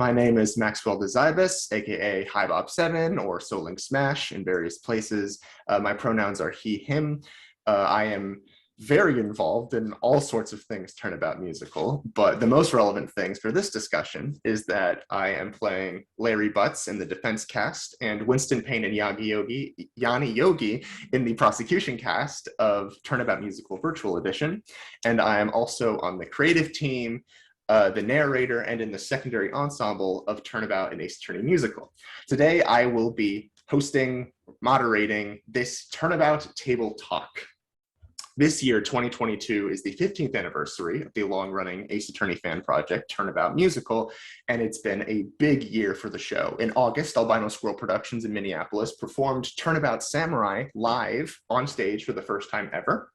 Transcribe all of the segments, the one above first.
My name is Maxwell Dziabis, aka HiBob7 or Soling Smash in various places. My pronouns are he, him. I am very involved in all sorts of things Turnabout Musical, but the most relevant things for this discussion is that I am playing Larry Butts in the defense cast and Winston Payne and Yanni Yogi in the prosecution cast of Turnabout Musical Virtual Edition. And I am also on the creative team, the narrator, and in the secondary ensemble of Turnabout and Ace Attorney Musical. Today, I will be hosting, moderating this Turnabout Table Talk. This year, 2022, is the 15th anniversary of the long-running Ace Attorney fan project, Turnabout Musical, and it's been a big year for the show. In August, Albino Squirrel Productions in Minneapolis performed Turnabout Samurai live on stage for the first time ever.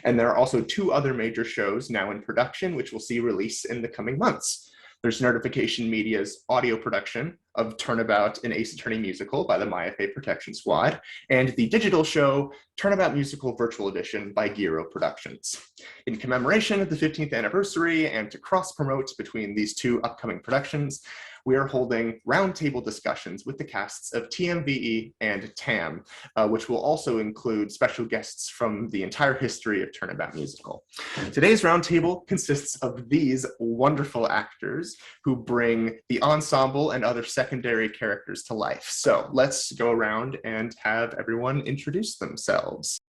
And there are also two other major shows now in production, which we'll see release in the coming months. There's Notification Media's audio production of Turnabout and Ace Attorney Musical by the MyFA Protection Squad, and the digital show Turnabout Musical Virtual Edition by Giro Productions. In commemoration of the 15th anniversary and to cross-promote between these two upcoming productions, we are holding roundtable discussions with the casts of TMVE and TAAAM, which will also include special guests from the entire history of Turnabout Musical. Today's roundtable consists of these wonderful actors who bring the ensemble and other secondary characters to life. So let's go around and have everyone introduce themselves.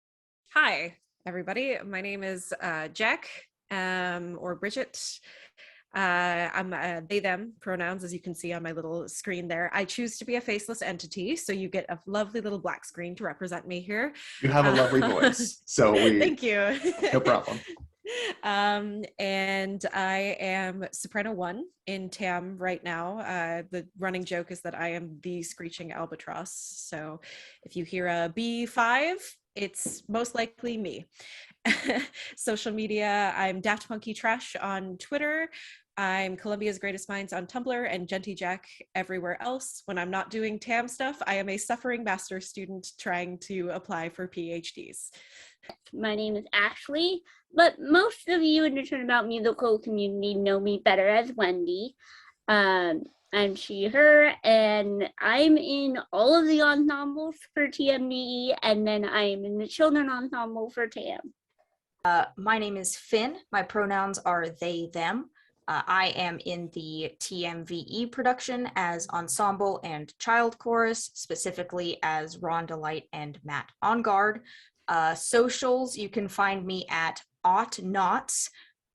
Hi, everybody. My name is Jack, or Bridget. I'm they, them pronouns, as you can see on my little screen there. I choose to be a faceless entity, so you get a lovely little black screen to represent me here. You have a lovely voice, so thank you. No problem. And I am Soprano 1 in TAAAM right now. The running joke is that I am the screeching albatross. So if you hear a B5, it's most likely me. Social media, I'm Daft Monkey Trash on Twitter. I'm Columbia's Greatest Minds on Tumblr and Genty Jack everywhere else. When I'm not doing TAAAM stuff, I am a suffering master's student trying to apply for PhDs. My name is Ashley, but most of you in the Turnabout Musical community know me better as Wendy. I'm she, her, and I'm in all of the ensembles for TMVE, and then I'm in the children ensemble for TAAAM. My name is Finn. My pronouns are they, them. I am in the TMVE production as ensemble and child chorus, specifically as Ron DELITE and Matt ENGARDE. Socials, you can find me at OUGHTS,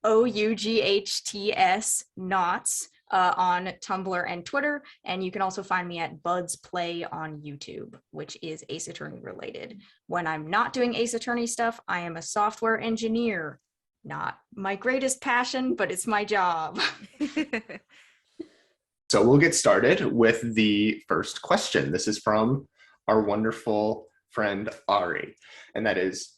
OUGHTS, knots, on Tumblr and Twitter, and you can also find me at Buds Play on YouTube, which is Ace Attorney related. When I'm not doing Ace Attorney stuff, I am a software engineer. Not my greatest passion, but it's my job. So we'll get started with the first question. This is from our wonderful friend Ari, and that is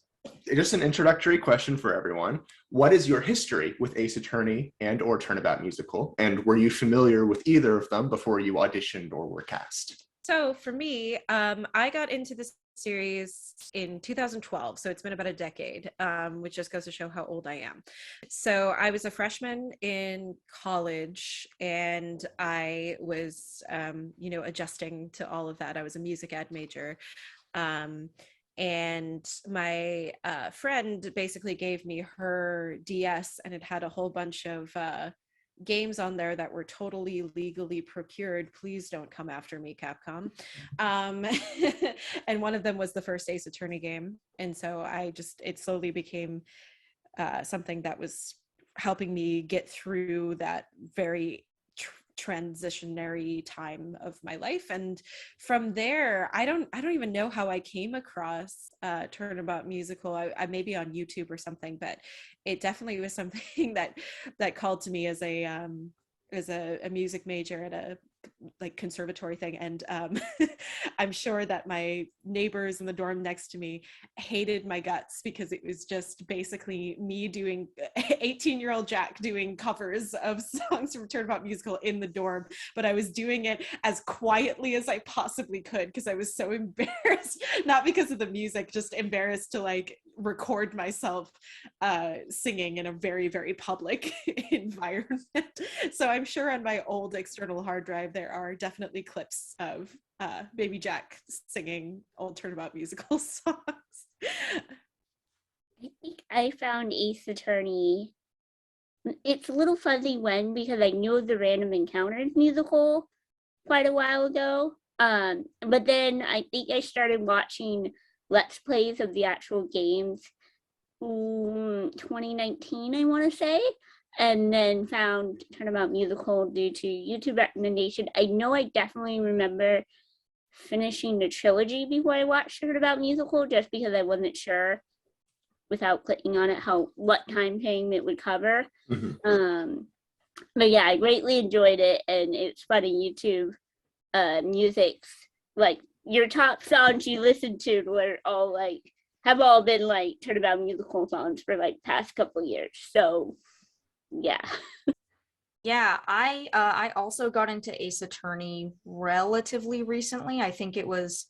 just an introductory question for everyone. What is your history with Ace Attorney and or Turnabout Musical, and were you familiar with either of them before you auditioned or were cast? So for me, I got into this series in 2012, so it's been about a decade, which just goes to show how old I am. So I was a freshman in college, and I was, adjusting to all of that. I was a music ed major. And my friend basically gave me her DS, and it had a whole bunch of games on there that were totally legally procured. Please don't come after me, Capcom. And one of them was the first Ace Attorney game. And so it slowly became something that was helping me get through that very transitionary time of my life. And from there, I don't even know how I came across Turnabout Musical. I maybe on YouTube or something, but it definitely was something that called to me as a music major at a conservatory thing. And I'm sure that my neighbors in the dorm next to me hated my guts because it was just basically me doing 18-year-old Jack doing covers of songs from Turnabout Musical in the dorm, but I was doing it as quietly as I possibly could because I was so embarrassed, not because of the music, just embarrassed to record myself singing in a very, very public environment. So I'm sure on my old external hard drive, there are definitely clips of Baby Jack singing old Turnabout Musical songs. I think I found Ace Attorney. It's a little fuzzy when, because I knew of the Random Encounters musical quite a while ago. But then I think I started watching Let's Plays of the actual games 2019, I want to say, and then found Turnabout Musical due to YouTube recommendation. I know I definitely remember finishing the trilogy before I watched Turnabout Musical, just because I wasn't sure without clicking on it what time frame it would cover. But yeah, I greatly enjoyed it, and it's funny, YouTube music's like your top songs you listen to were all like have all been like Turnabout Musical songs for like past couple years. So yeah. Yeah, I also got into Ace Attorney relatively recently. I think it was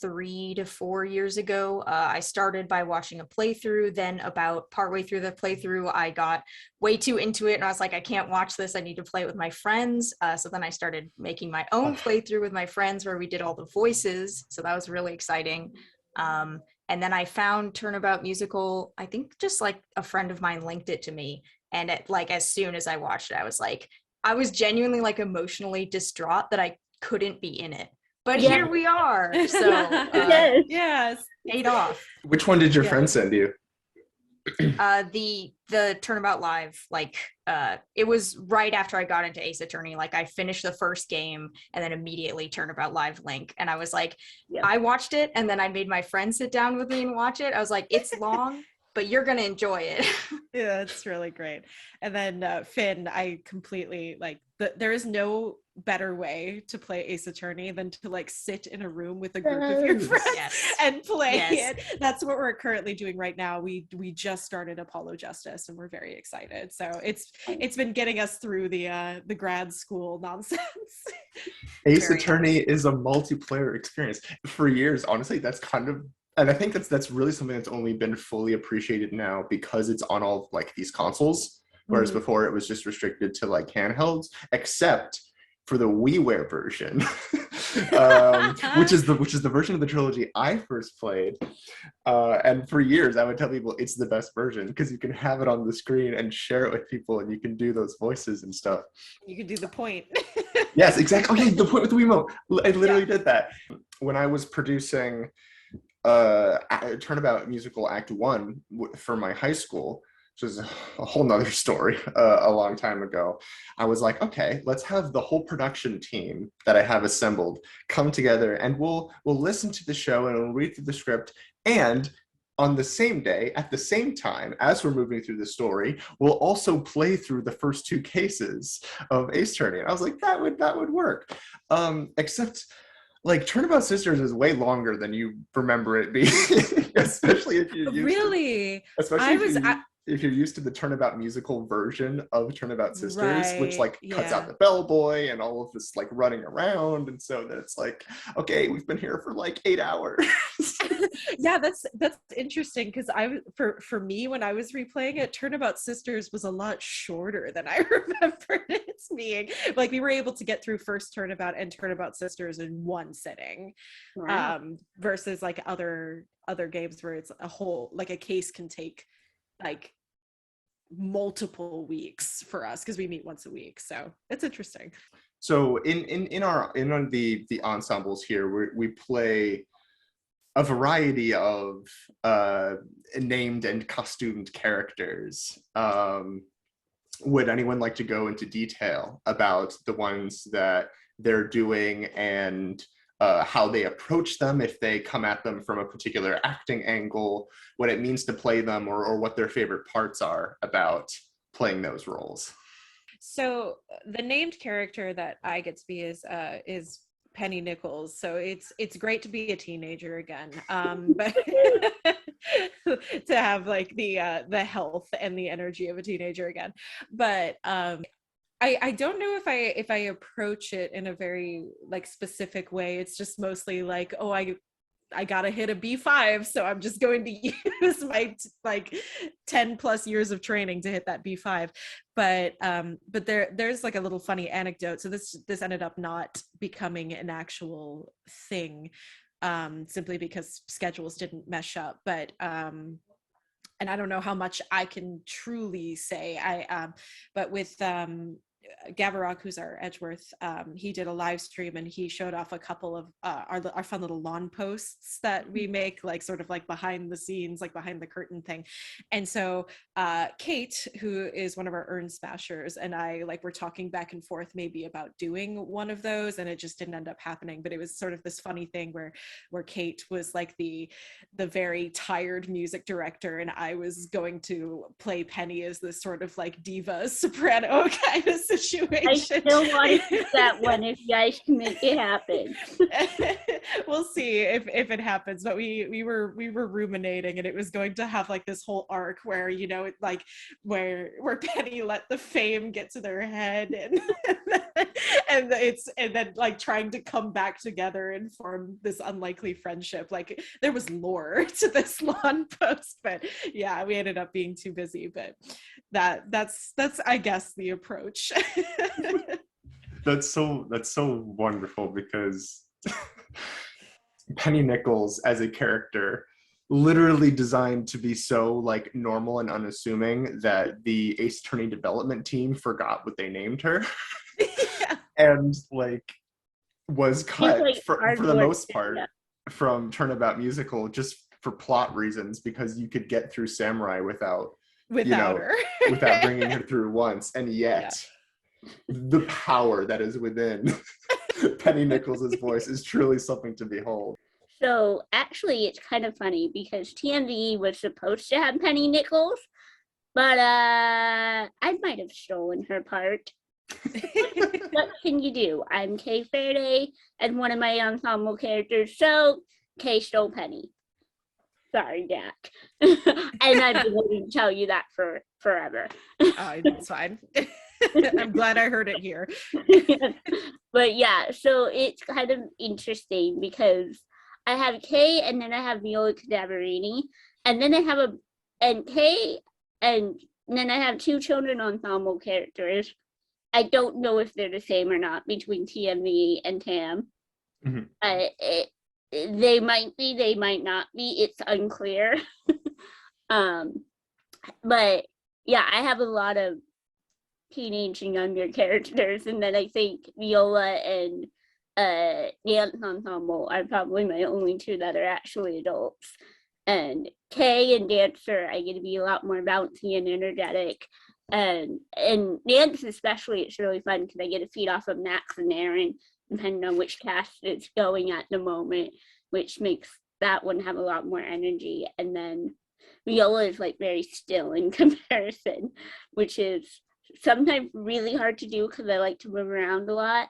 3 to 4 years ago. I started by watching a playthrough, then about partway through the playthrough, I got way too into it and I was like, I can't watch this, I need to play it with my friends. So then I started making my own playthrough with my friends where we did all the voices. So that was really exciting. And then I found Turnabout Musical, I think just like a friend of mine linked it to me. And as soon as I watched it, I was genuinely like emotionally distraught that I couldn't be in it. But here we are. So yes, paid off. Which one did your friend send you? The Turnabout Live, it was right after I got into Ace Attorney. Like I finished the first game and then immediately Turnabout Live link. And I was like, I watched it and then I made my friend sit down with me and watch it. I was like, it's long, but you're gonna enjoy it. Yeah, it's really great. And then Finn, I completely there is no better way to play Ace Attorney than to like sit in a room with a group of your friends and play it. That's what we're currently doing right now. We just started Apollo Justice and we're very excited. So it's been getting us through the grad school nonsense. Ace Attorney is a multiplayer experience. For years, honestly, that's kind of, and I think that's really something that's only been fully appreciated now because it's on all like these consoles, whereas before it was just restricted to like handhelds, except for the WiiWare version, which is the version of the trilogy I first played. And for years, I would tell people it's the best version because you can have it on the screen and share it with people, and you can do those voices and stuff. You can do the point. Yes, exactly. Okay, the point with the Wiimote. I literally did that when I was producing Turnabout Musical Act 1 for my high school, which is a whole nother story a long time ago. I was like, okay, let's have the whole production team that I have assembled come together and we'll listen to the show and we'll read through the script, and on the same day, at the same time, as we're moving through the story, we'll also play through the first 2 cases of Ace Attorney. And I was like, that would work. Except like Turnabout Sisters is way longer than you remember it being, especially if you're used if you're used to the Turnabout Musical version of Turnabout Sisters, which like cuts out the bellboy and all of this like running around, and so that it's like, okay, we've been here for like 8 hours. Yeah, that's interesting because for me when I was replaying it, Turnabout Sisters was a lot shorter than I remembered it being. Like we were able to get through first Turnabout and Turnabout Sisters in one sitting, versus like other games where it's a whole, like a case can take like multiple weeks for us because we meet once a week. So it's interesting. So in the ensembles here, we play a variety of named and costumed characters. Would anyone like to go into detail about the ones that they're doing and how they approach them, if they come at them from a particular acting angle, what it means to play them, or what their favorite parts are about playing those roles? So the named character that I get to be is Penny Nichols. So it's great to be a teenager again, but to have like the health and the energy of a teenager again. But I don't know if I approach it in a very like specific way. It's just mostly like, oh, I gotta hit a B5, so I'm just going to use my like 10 plus years of training to hit that B5. But there's like a little funny anecdote. So this ended up not becoming an actual thing, simply because schedules didn't mesh up. But and I don't know how much I can truly say. But with Gavarog, who's our Edgeworth, he did a live stream and he showed off a couple of our fun little lawn posts that we make, like sort of like behind the scenes, like behind the curtain thing. And so Kate, who is one of our Urn Smashers, and I like were talking back and forth maybe about doing one of those, and it just didn't end up happening. But it was sort of this funny thing where Kate was like the very tired music director, and I was going to play Penny as this sort of like diva soprano kind of situation. I still want to do that one if you guys can make it happen. We'll see if it happens. But we were ruminating, and it was going to have like this whole arc where, you know, like where Penny let the fame get to their head, and then like trying to come back together and form this unlikely friendship. Like there was lore to this lawn post, but yeah, we ended up being too busy. But that's I guess the approach. That's so wonderful, because Penny Nichols as a character literally designed to be so like normal and unassuming that the Ace Attorney development team forgot what they named her. Yeah. And like was cut like for the most part yeah. from Turnabout Musical just for plot reasons, because you could get through Samurai without Her. without bringing her through once. And yet the power that is within Penny Nichols' voice is truly something to behold. So actually, it's kind of funny because TMVE was supposed to have Penny Nichols, but I might have stolen her part. What can you do? I'm Kay FARADAY and one of my ensemble characters, so Kay stole Penny. Sorry, Jack. And I've been waiting to tell you that for forever. It's fine. I'm glad I heard it here. But yeah, so it's kind of interesting because I have Kay and then I have VIOLA CADAVERINI, and then I have Kay, and then I have two children ensemble characters. I don't know if they're the same or not between TMVE and TAAAM. Mm-hmm. They might be, they might not be. It's unclear. But yeah, I have a lot of teenage and younger characters, and then I think VIOLA and dance ensemble are probably my only two that are actually adults. And Kay and Dancer, I get to be a lot more bouncy and energetic. And dance especially, it's really fun because I get to feed off of Max and Aaron, depending on which cast it's going at the moment, which makes that one have a lot more energy. And then VIOLA is like very still in comparison, which is sometimes really hard to do because I like to move around a lot.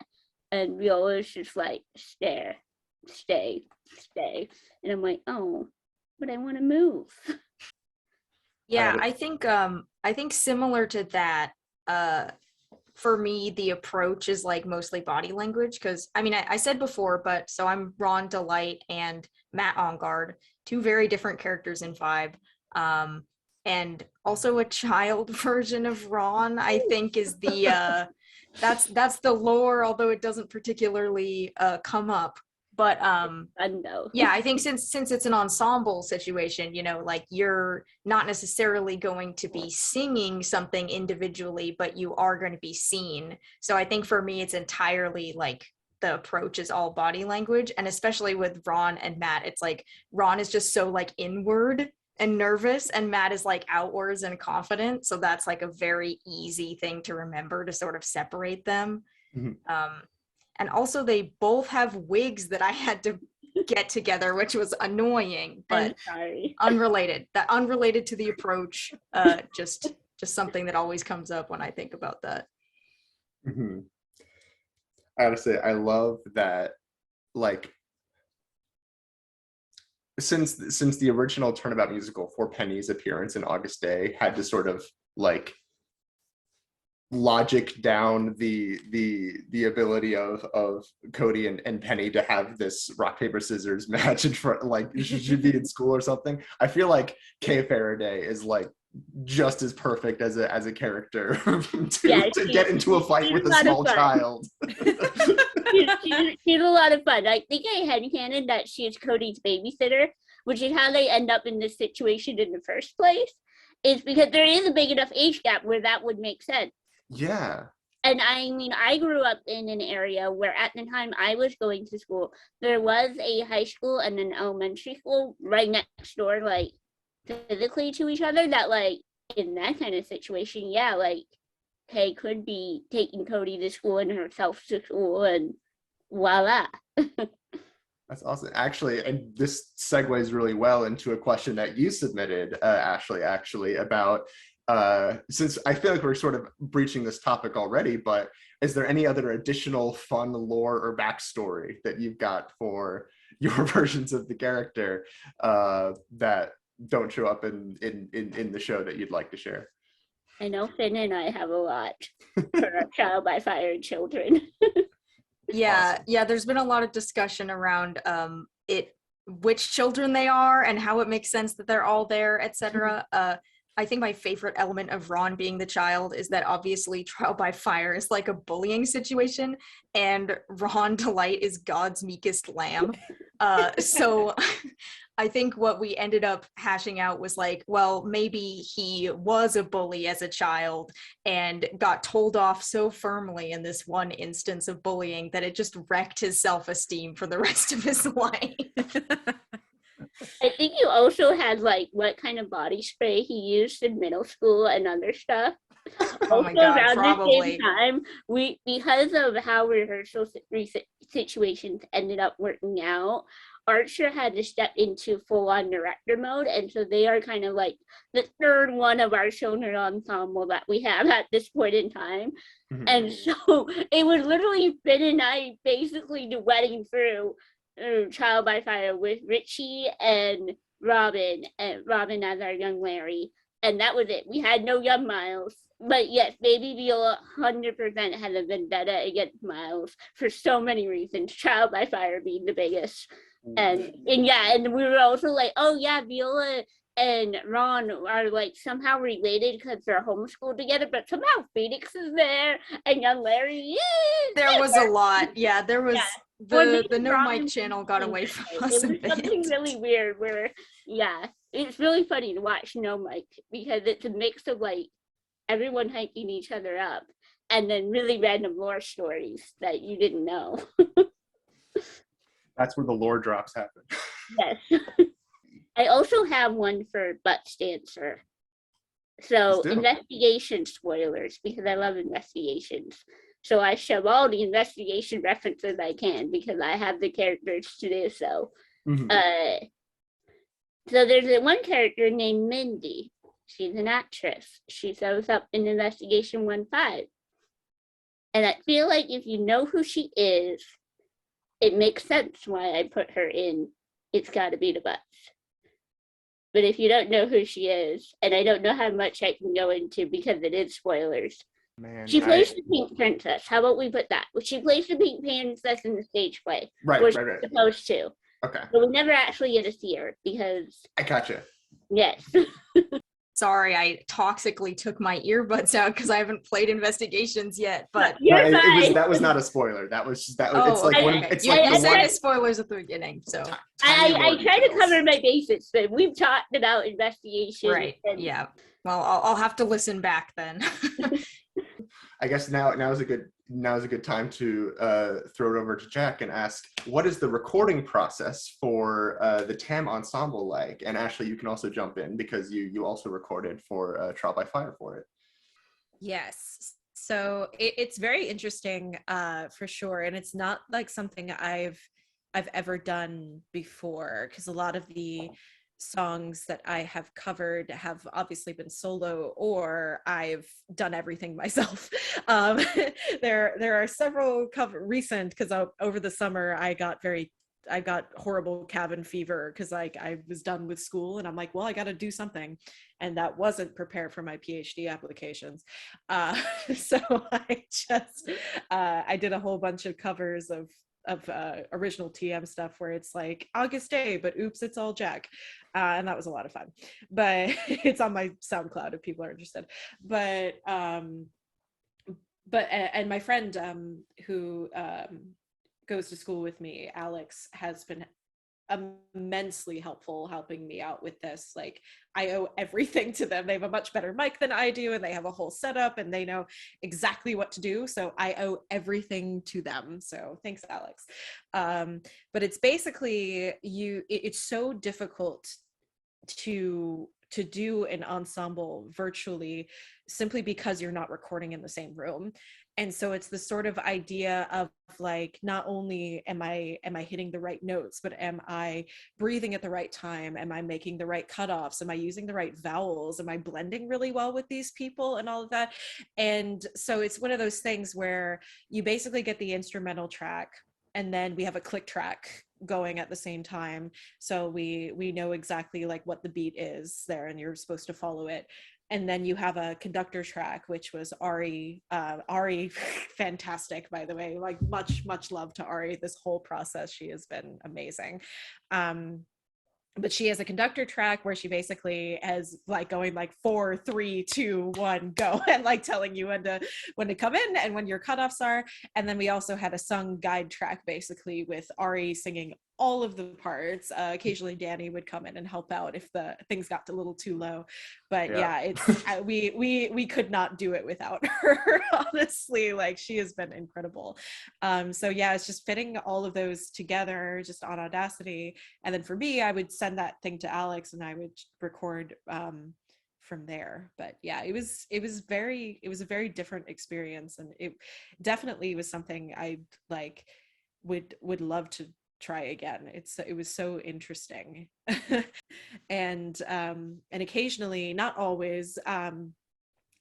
And VIOLA is just like stare, stay. And I'm like, oh, but I want to move. Yeah, I think similar to that, for me, the approach is like mostly body language, because I mean, I said before, but so I'm Ron DELITE and Matt ENGARDE, two very different characters in Vibe, and also a child version of Ron, I think is the that's the lore, although it doesn't particularly come up. But yeah, I think since it's an ensemble situation, you know, like you're not necessarily going to be singing something individually, but you are going to be seen. So I think for me, it's entirely like the approach is all body language. And especially with Ron and Matt, it's like Ron is just so like inward and nervous, and Matt is like outwards and confident. So that's like a very easy thing to remember to sort of separate them. Mm-hmm. And also they both have wigs that I had to get together, which was annoying, but unrelated to the approach. Just something that always comes up when I think about that. Mm-hmm. I gotta say, I love that, like, since the original Turnabout Musical for Penny's appearance in August Day had to sort of like logic down the ability of Cody and Penny to have this rock paper scissors match in front, like should be in school or something. I feel like Faraday is like just as perfect as a character to get into a fight with a small child. She's a lot of fun. I think I headcanon that she's Cody's babysitter, which is how they end up in this situation in the first place. Is because there is a big enough age gap where that would make sense. Yeah. And I mean, I grew up in an area where at the time I was going to school, there was a high school and an elementary school right next door, like physically to each other, that like in that kind of situation, yeah, like Kay could be taking Cody to school and herself to school, and voila. That's awesome. Actually, and this segues really well into a question that you submitted, Ashley, actually, about, since I feel like we're sort of breaching this topic already, but is there any other additional fun lore or backstory that you've got for your versions of the character that don't show up in the show that you'd like to share? I know Finn and I have a lot for our Trial by Fire and children. Yeah, Awesome. yeah, there's been a lot of discussion around which children they are and how it makes sense that they're all there, etc. I think my favorite element of Ron being the child is that obviously Trial by Fire is like a bullying situation, and Ron DeLite is God's meekest lamb. So I think what we ended up hashing out was like, well, maybe he was a bully as a child and got told off so firmly in this one instance of bullying that it just wrecked his self-esteem for the rest of his life. I think you also had like what kind of body spray he used in middle school and other stuff. Oh my God, around probably. the same time, because of how rehearsal situations ended up working out, Archer had to step into full-on director mode, and so they are kind of like the third one of our children ensemble that we have at this point in time. Mhm. And so it was literally Finn and I basically duetting through Trial by Fire with Richie and Robin as our young Larry, and that was it. We had no young Miles, but yes, baby Viola 100% had a vendetta against Miles for so many reasons, Trial by Fire being the biggest. And yeah, and we were also like, oh yeah, Viola and Ron are like somehow related because they're homeschooled together, but somehow Phoenix is there and young Larry There was a lot. Yeah, there was Yeah. the No Mic channel got away from us a It was something bit. really weird where, yeah, it's really funny to watch No Mic because it's a mix of like everyone hiking each other up and then really random lore stories that you didn't know. That's where the lore drops happen. Yes. I also have one for Butts Dancer. So Let's do it. investigation spoilers, because I love investigations. So I shove all the investigation references I can because I have the characters to do so. Mhm. So there's one character named Mindy. She's an actress. She shows up in Investigation 1-5. And I feel like if you know who she is, it makes sense why I put her in It's Gotta Be the Butts. But if you don't know who she is, and I don't know how much I can go into because it is spoilers, Man, she plays the Pink Princess. How about we put that? Well, she plays the Pink Princess in the stage play. Right. She's supposed to. Okay, But we never actually get to see her because, I gotcha. yes. Sorry, I toxically took my earbuds out because I haven't played Investigations yet. But You're No, fine. that was not a spoiler. That was just oh, it's like okay, one. okay. It's You like the said one. spoilers at the beginning, so I try to cover my bases, but we've talked about investigation. right, yeah. Well, I'll have to listen back then. I guess now is a good time to throw it over to Jack and ask, what is the recording process for the TAAAM ensemble like? And Ashley, you can also jump in because you also recorded for Trial by Fire for it. Yes. So it's very interesting for sure. And it's not like something I've ever done before, because a lot of the songs that I have covered have obviously been solo, or I've done everything myself. There are several recent, because over the summer I got very I got horrible cabin fever because like I was done with school and I'm like, well, I got to do something, and that wasn't prepared for my PhD applications. So I did a whole bunch of covers of original TM stuff where it's like August Day, but oops, it's all Jack, and that was a lot of fun. But it's on my SoundCloud if people are interested. But and my friend who goes to school with me, Alex, has been immensely helpful helping me out with this. Like, I owe everything to them. They have a much better mic than I do, and they have a whole setup, and they know exactly what to do. So I owe everything to them. So thanks, Alex. But it's basically it's so difficult to do an ensemble virtually simply because you're not recording in the same room. And so it's the sort of idea of like, not only am I hitting the right notes, but am I breathing at the right time? Am I making the right cutoffs? Am I using the right vowels? Am I blending really well with these people and all of that? And so it's one of those things where you basically get the instrumental track, and then we have a click track going at the same time. So we know exactly like what the beat is there, and you're supposed to follow it. And then you have a conductor track, which was Ari. Ari, fantastic, by the way. Like much love to Ari. This whole process, she has been amazing. But she has a conductor track where she basically has like going like 4, 3, 2, 1, go, and like telling you when to come in and when your cutoffs are. And then we also had a sung guide track basically with Ari singing all of the parts. Occasionally Danny would come in and help out if the things got a little too low. But yeah, it's we could not do it without her, honestly. Like, she has been incredible. So yeah, it's just fitting all of those together just on Audacity. And then for me, I would send that thing to Alex and I would record from there. But yeah, it was a very different experience, and it definitely was something I like would love to try again. It was so interesting. And occasionally, not always, I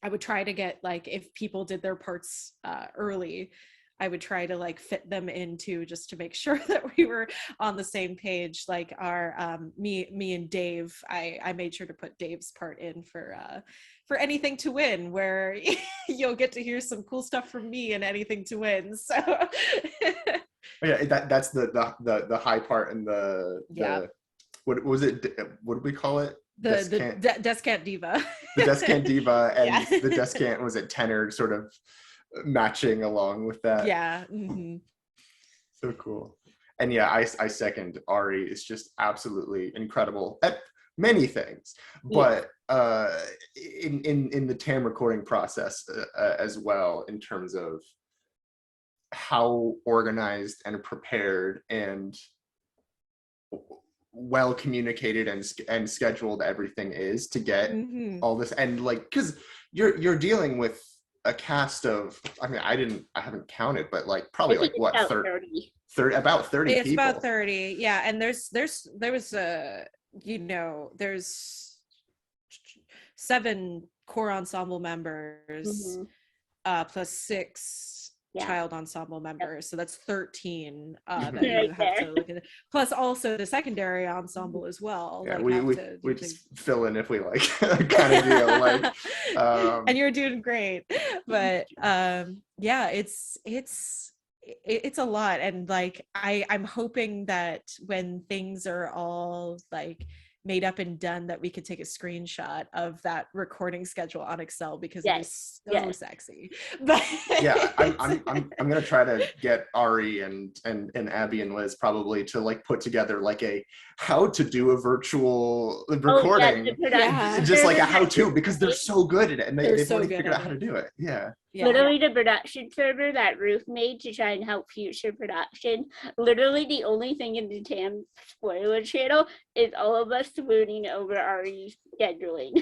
would try to get, like, if people did their parts early, I would try to like fit them into, just to make sure that we were on the same page. Like our me and Dave, I made sure to put Dave's part in for Anything to Win, where you'll get to hear some cool stuff from me in Anything to Win. So yeah, that's the high part in the what was it? What did we call it? The Descant Diva. The Descant Diva, and Yeah. the Descant was it tenor, sort of matching along with that. Yeah. Mm-hmm. So cool. And yeah, I second. Ari is just absolutely incredible at many things, but in the TAAAM recording process as well, in terms of how organized and prepared and well communicated and scheduled everything is to get all this. And like, because you're dealing with a cast of, I mean, I haven't counted, but like probably like what, about 30 about 30 it's people. about 30. Yeah. And there's 7 core ensemble members, plus 6 child ensemble members. So that's 13 that you have to look at. Plus also the secondary ensemble as well. Yeah, like we just fill in if we like, kind of deal. Like, and you're doing great. But yeah, it's a lot. And like I'm hoping that when things are all like made up and done, that we could take a screenshot of that recording schedule on Excel, because it is so sexy. But yeah, I'm gonna try to get Ari and Abby and Liz probably to like put together like a how to do a virtual recording, just like a how-to, because they're so good at it, and they've already figured out how to do it. Literally the production server that Ruth made to try and help future production. Literally the only thing in the TAAAM spoiler channel is all of us swooning over Ari's scheduling.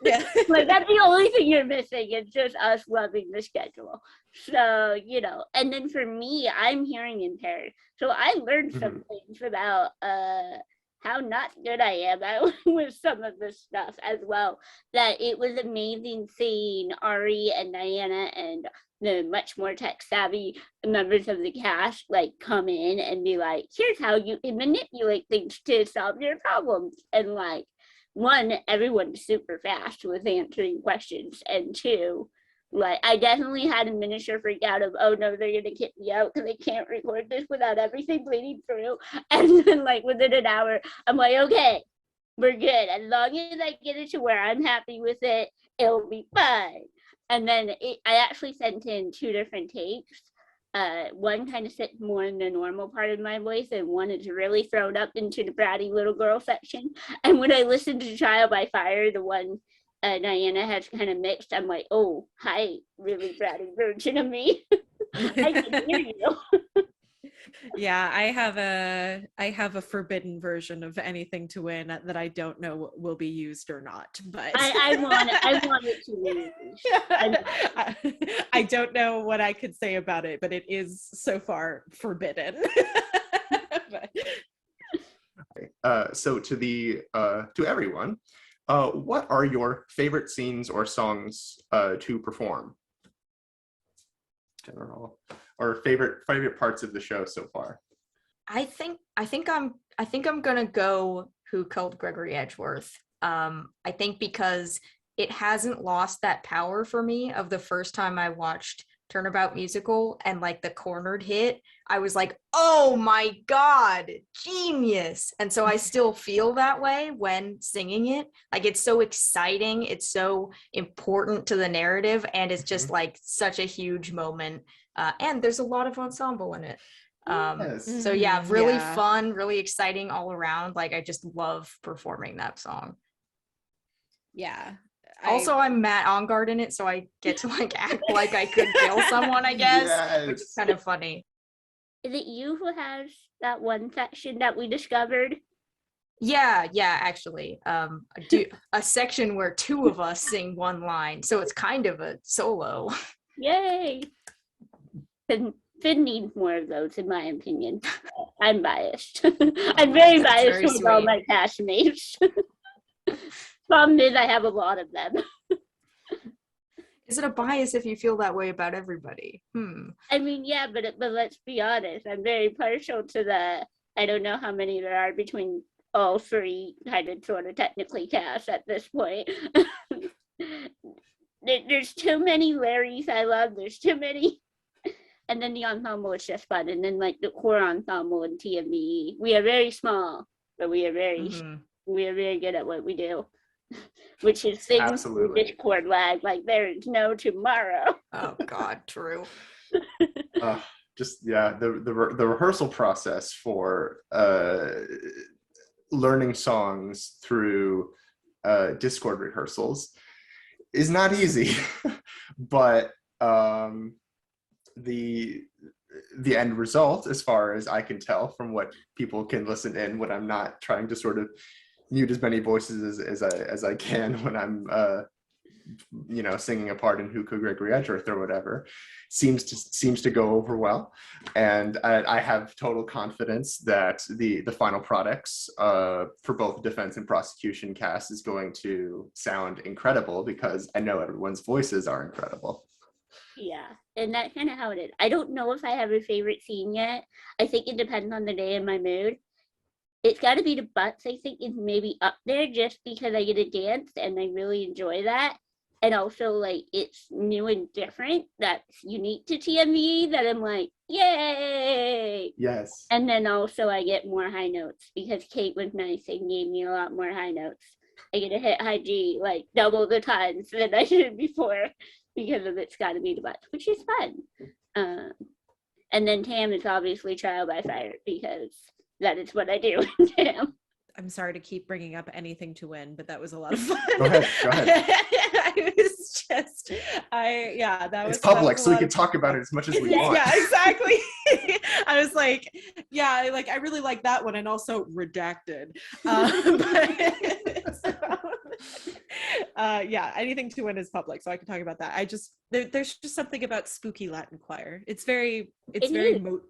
Yeah. Like, that's the only thing you're missing. It's just us loving the schedule. So, you know, and then for me, I'm hearing impaired. So I learned some things about how how not good I am with some of this stuff as well. That it was amazing seeing Ari and Diana and the much more tech savvy members of the cast like come in and be like, here's how you can manipulate things to solve your problems. And like, one, everyone's super fast with answering questions, and two, like I definitely had a miniature freak out of, oh no, they're gonna kick me out because they can't record this without everything bleeding through. And then like within an hour, I'm like, okay, we're good. As long as I get it to where I'm happy with it, it'll be fine. And then I actually sent in 2 different takes. One kind of sits more in the normal part of my voice, and one is really thrown up into the bratty little girl section. And when I listened to Trial by Fire, the one Diana has kind of mixed, I'm like, oh, hi, really bratty version of me. I can hear you. Yeah, I have a forbidden version of Anything to Win that I don't know will be used or not, but I want it to be used. I don't know what I could say about it, but it is so far forbidden. So to everyone, what are your favorite scenes or songs to perform? General, or favorite parts of the show so far? I think I'm gonna go Who Killed Gregory Edgeworth. I think because it hasn't lost that power for me of the first time I watched Turnabout Musical, and like the cornered hit, I was like, oh my god, genius. And so I still feel that way when singing it. Like it's so exciting, it's so important to the narrative, and it's just like such a huge moment. And there's a lot of ensemble in it. Yes. So yeah, really Yeah. fun, really exciting all around. Like I just love performing that song. Yeah. Also, I'm Matt Engard in it, so I get to like act like I could kill someone, I guess, which is kind of funny. Is it you who has that one section that we discovered? Yeah, actually. I do a section where 2 of us sing one line, so it's kind of a solo. Yay! Finn needs more of those, in my opinion. I'm biased. I'm very That's biased very with all sweet. my castmates. Problem is, I have a lot of them. Is it a bias if you feel that way about everybody? I mean, yeah, but let's be honest. I'm very partial to the, I don't know how many there are between all 3 kind of sort of technically cast at this point. There's too many Larrys I love. There's too many. And then the ensemble is just fun. And then like the core ensemble and TMVE. We are very small, but we are very good at what we do. Which is things Absolutely. Discord lag, like there is no tomorrow. Oh God, true. Just yeah, the rehearsal process for learning songs through Discord rehearsals is not easy, but the end result, as far as I can tell from what people can listen in when I'm not trying to sort of mute as many voices as I can when I'm singing a part in Who Killed Gregory Edgeworth or whatever, seems to go over well, and I have total confidence that the final products for both defense and prosecution cast is going to sound incredible, because I know everyone's voices are incredible. Yeah, and that's kind of how it is. I don't know if I have a favorite scene yet. I think it depends on the day and my mood. It's got to be the butts, I think, is maybe up there just because I get to dance and I really enjoy that. And also, like, it's new and different. That's unique to TMVE that I'm like, yay! Yes. And then also I get more high notes because Kate was nice and gave me a lot more high notes. I get to hit high G like double the times than I did before because of It's Gotta Be the Butts, which is fun. And then TAAAM is obviously Trial by Fire because that is what I do in TAAAM. I'm sorry to keep bringing up Anything to Win, but that was a lot of fun. Go ahead. I was just, that was. It's public, that was so we can talk about it as much as we want. Yeah, exactly. I was like, yeah, like I really like that one, and also Redacted. Yeah, anything to win is public, so I can talk about that. There's just something about spooky Latin choir. It's very Mozartian,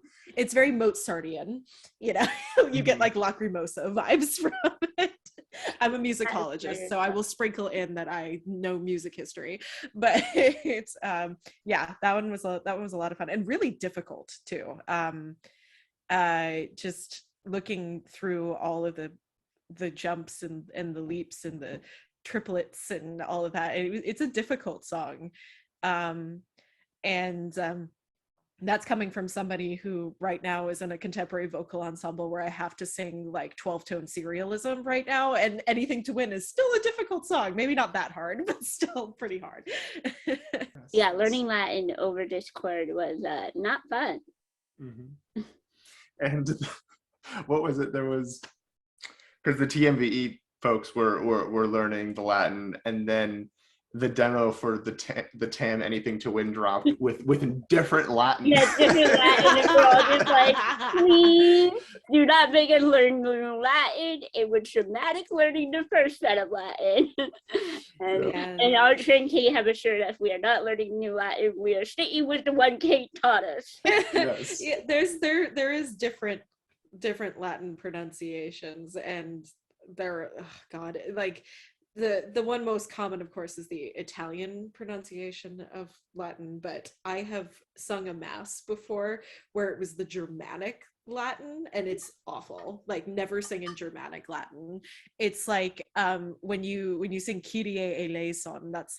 you know. You get like Lacrimosa vibes from it. I'm a musicologist, so I will sprinkle in that I know music history, but it's yeah, that one was a lot of fun and really difficult too. Just looking through all of the jumps and the leaps and the triplets and all of that, it's a difficult song, and that's coming from somebody who right now is in a contemporary vocal ensemble where I have to sing like 12-tone serialism right now, and Anything to Win is still a difficult song. Maybe not that hard, but still pretty hard. Yeah, learning Latin over Discord was not fun. Mm-hmm. And what was it? There was, because the TMVE folks were learning the Latin, and then the demo for the TAAAM Anything to Win dropped with different Latin. Yeah, different Latin, and we're all just like, please do not make us learn Latin. It was traumatic learning the first set of Latin. And our friend Kate have assured us we are not learning new Latin. We are sticking with the one Kate taught us. Yes. Yeah, there is different Latin pronunciations, and there, oh God, like the one most common, of course, is the Italian pronunciation of Latin, but I have sung a mass before where it was the Germanic Latin, and it's awful. Like, never sing in Germanic Latin. It's like when you sing Kyrie eleison, that's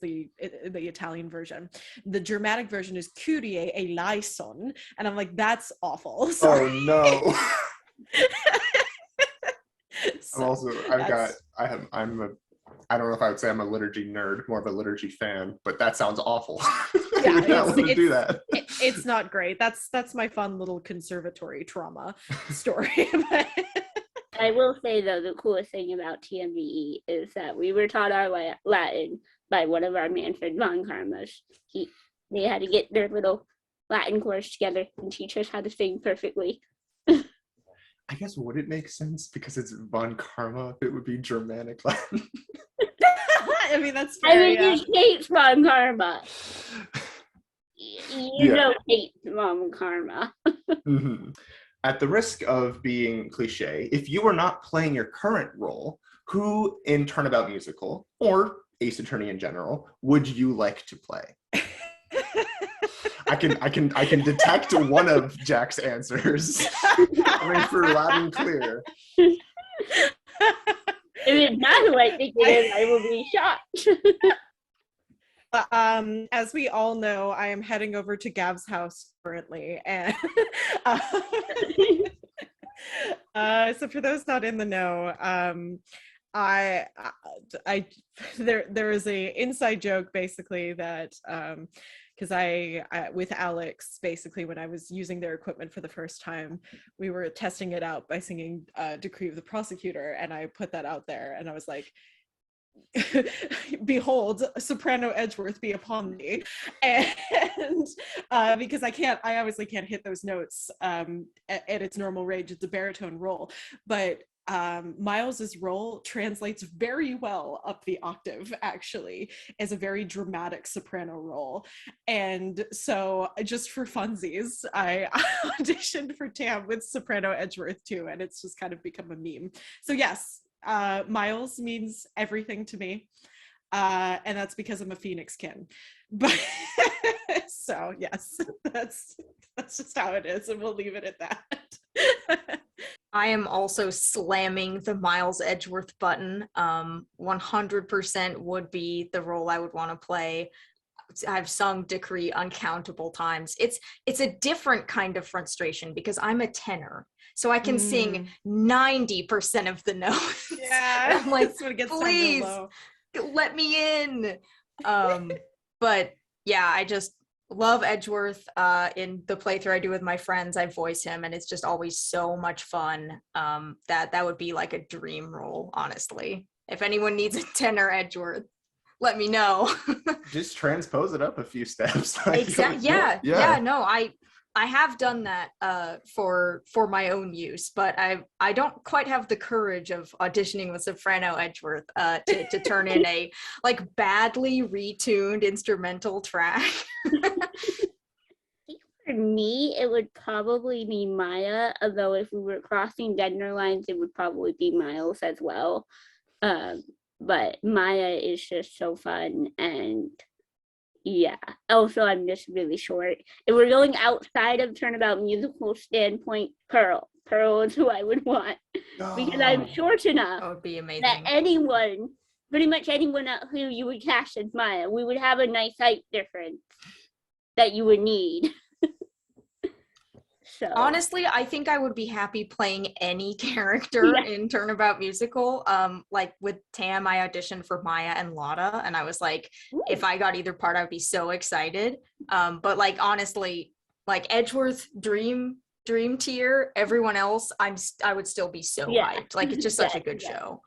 the Italian version. The Germanic version is Kyrie eleison, and I'm like, that's awful. Sorry. Oh no. So I don't know if I would say I'm a liturgy nerd, more of a liturgy fan, but that sounds awful. Yeah, do that. It's not great. That's my fun little conservatory trauma story. I will say though, the coolest thing about TMVE is that we were taught our Latin by one of our Manfred von Karmas. They had to get their little Latin course together and teach us how to sing perfectly. I guess, would it make sense because it's von Karma if it would be Germanic Latin? I mean, that's fair. I mean, it's Kate's von Karma. You know Kate's von Karma. Mm-hmm. At the risk of being cliche, if you were not playing your current role, who in Turnabout Musical, or Ace Attorney in general, would you like to play? I can detect one of Jack's answers coming through loud and clear. If it's not who I think it is, I will be shocked. As we all know, I am heading over to Gav's house currently, and so for those not in the know, there is a inside joke basically that because I with Alex, basically when I was using their equipment for the first time, we were testing it out by singing Decree of the Prosecutor, and I put that out there, and I was like, behold, soprano Edgeworth be upon me, and because I obviously can't hit those notes at its normal range. It's a baritone roll, but Miles's role translates very well up the octave, actually, as a very dramatic soprano role. And so just for funsies, I auditioned for TAAAM with soprano Edgeworth too, and it's just kind of become a meme. So yes, Miles means everything to me, and that's because I'm a Phoenix kin. But so yes, that's just how it is, and we'll leave it at that. I am also slamming the Miles Edgeworth button. 100% would be the role I would want to play. I've sung Decree uncountable times. It's a different kind of frustration because I'm a tenor, so I can sing 90% of the notes. Yeah, I'm like, please let me in. But yeah, I just love Edgeworth. In the playthrough I do with my friends, I voice him, and it's just always so much fun. That would be like a dream role, honestly. If anyone needs a tenor Edgeworth, let me know. Just transpose it up a few steps. Exactly. Yeah. No, I have done that for my own use, but I don't quite have the courage of auditioning with Soprano Edgeworth to turn in a like badly retuned instrumental track. For me, it would probably be Maya, although if we were crossing gender lines, it would probably be Miles as well. But Maya is just so fun, and yeah. Also, I'm just really short. If we're going outside of Turnabout Musical standpoint, Pearl. Pearl is who I would want. Because I'm short enough That would be amazing. that anyone, pretty much anyone who you would cast as Maya, we would have a nice height difference that you would need. So Honestly, I think I would be happy playing any character in Turnabout Musical. Like with Tam, I auditioned for Maya and Lotta, and I was like, if I got either part, I would be so excited. But like honestly, like Edgeworth Dream tier, everyone else, I would still be so hyped. Like it's just such a good show.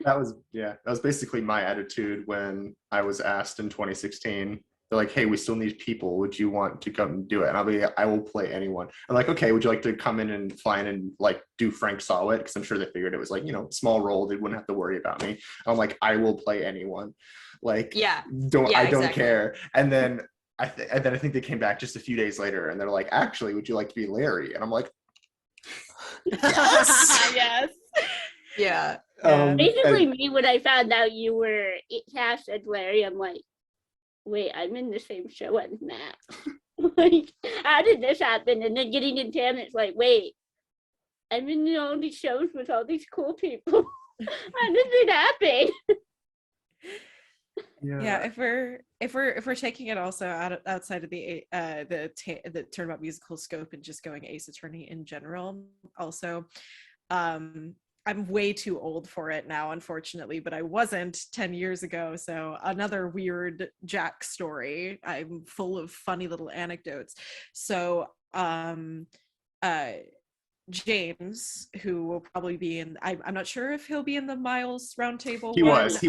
That was basically my attitude when I was asked in 2016. They're like, hey, we still need people. Would you want to come and do it? And I will play anyone. I'm like, okay, would you like to come in and fly in and like do Frank Sawit? Because I'm sure they figured it was like, small role. They wouldn't have to worry about me. I'm like, I will play anyone. Like, I don't care. And then I think they came back just a few days later and they're like, actually, would you like to be Larry? And I'm like, yes. Yes. Yeah. Basically, me, when I found out you were cast as Larry, I'm like, wait, I'm in the same show as Matt. Like, how did this happen? And then getting in Tam, it's like, wait, I'm in all these shows with all these cool people. How did it happen? Yeah, if we're taking it also outside of the Turnabout Musical scope and just going Ace Attorney in general, also, I'm way too old for it now, unfortunately, but I wasn't 10 years ago. So another weird Jack story. I'm full of funny little anecdotes. So James, who will probably be in, I'm not sure if he'll be in the Miles roundtable. He was in